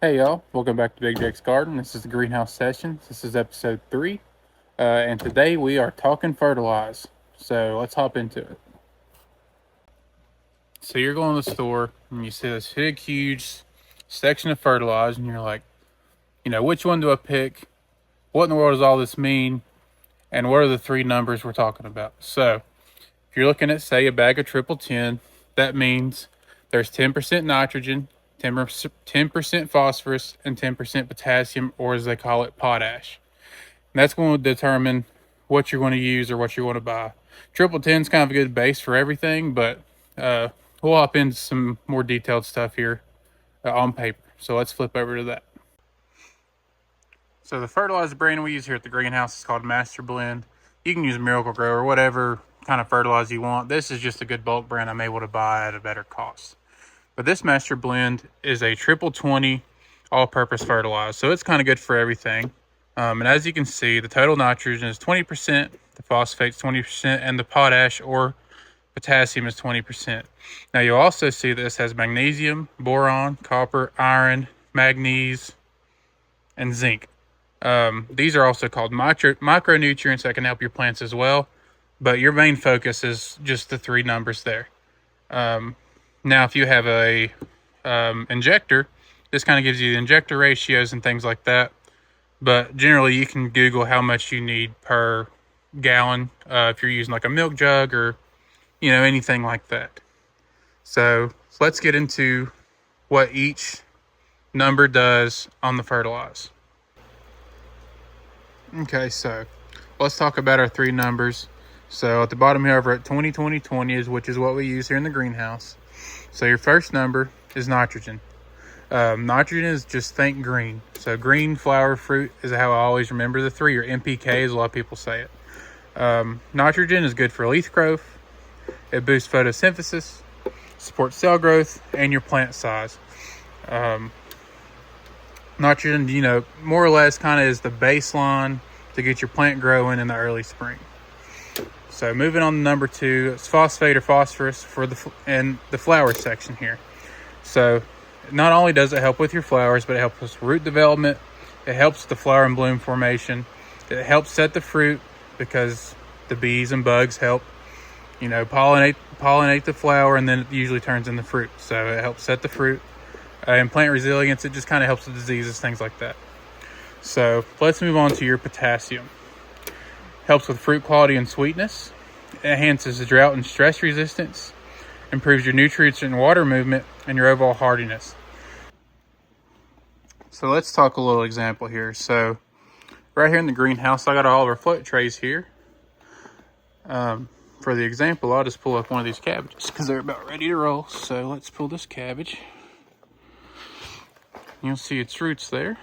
Hey y'all, welcome back to Big Jake's Garden. This is the Greenhouse Sessions. This is episode 3. And today we are talking fertilize. So let's hop into it. So you're going to the store and you see this big, huge section of fertilizer and you're like, which one do I pick? What in the world does all this mean? And what are the 3 numbers we're talking about? So if you're looking at, say, a bag of triple 10, that means there's 10% nitrogen, 10% phosphorus, and 10% potassium, or as they call it, potash. And that's going to determine what you're going to use or what you want to buy. Triple 10 is kind of a good base for everything, but we'll hop into some more detailed stuff here on paper. So let's flip over to that. So the fertilizer brand we use here at the greenhouse is called Master Blend. You can use Miracle Grow or whatever kind of fertilizer you want. This is just a good bulk brand I'm able to buy at a better cost. But this Master Blend is a triple 20 all-purpose fertilizer, so it's kind of good for everything. And as you can see, the total nitrogen is 20%, the phosphate's 20%, and the potash or potassium is 20%. Now you'll also see this has magnesium, boron, copper, iron, manganese, and zinc. These are also called micronutrients that can help your plants as well, but your main focus is just the 3 numbers there. Now, if you have a injector, this kind of gives you the injector ratios and things like that. But generally, you can Google how much you need per gallon if you're using like a milk jug or, anything like that. So let's get into what each number does on the fertilizer. Okay, so let's talk about our 3 numbers. So at the bottom here, over at 20, 20, 20 which is what we use here in the greenhouse. So your first number is nitrogen. Nitrogen is just think green. So green flower fruit is how I always remember the 3, or NPK as a lot of people say it. Nitrogen is good for leaf growth. It boosts photosynthesis, supports cell growth, and your plant size. Nitrogen, more or less kind of is the baseline to get your plant growing in the early spring. So moving on to number 2, it's phosphate or phosphorus for the flower section here. So not only does it help with your flowers, but it helps with root development. It helps the flower and bloom formation. It helps set the fruit because the bees and bugs help, pollinate the flower, and then it usually turns into fruit. So it helps set the fruit. And plant resilience, it just kind of helps with diseases, things like that. So let's move on to your potassium. Helps with fruit quality and sweetness. Enhances the drought and stress resistance. Improves your nutrients and water movement and your overall hardiness. So let's talk a little example here. So right here in the greenhouse, I got all of our float trays here. For the example, I'll just pull up one of these cabbages because they're about ready to roll. So let's pull this cabbage. You'll see its roots there.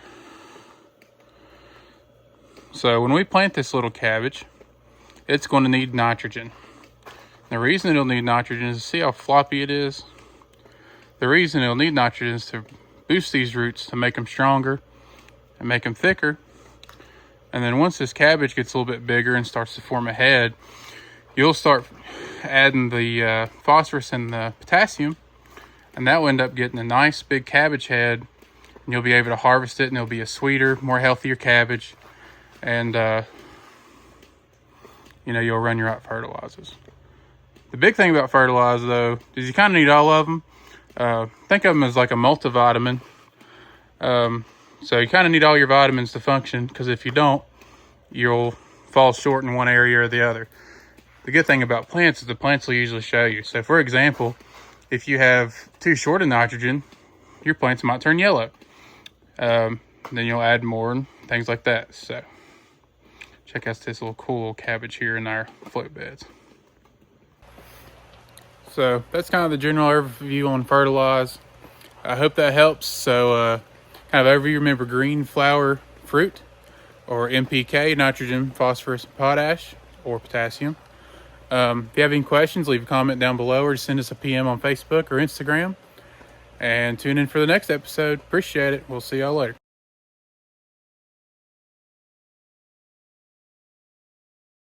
So when we plant this little cabbage, it's going to need nitrogen. The reason it'll need nitrogen is, see how floppy it is? The reason it'll need nitrogen is to boost these roots, to make them stronger and make them thicker. And then once this cabbage gets a little bit bigger and starts to form a head, you'll start adding the phosphorus and the potassium, and that will end up getting a nice big cabbage head, and you'll be able to harvest it, and it'll be a sweeter, more healthier cabbage. And you'll run your right fertilizers. The big thing about fertilizer, though, is you kind of need all of them. Think of them as like a multivitamin. So you kind of need all your vitamins to function, because if you don't, you'll fall short in one area or the other. The good thing about plants is the plants will usually show you. So for example, if you have too short of nitrogen, your plants might turn yellow. Then you'll add more and things like that. So check out this little cool cabbage here in our float beds. So that's kind of the general overview on fertilize. I hope that helps. So kind of overview, remember green flower fruit, or NPK, nitrogen, phosphorus, and potash, or potassium. If you have any questions, leave a comment down below or just send us a PM on Facebook or Instagram. And tune in for the next episode. Appreciate it. We'll see y'all later.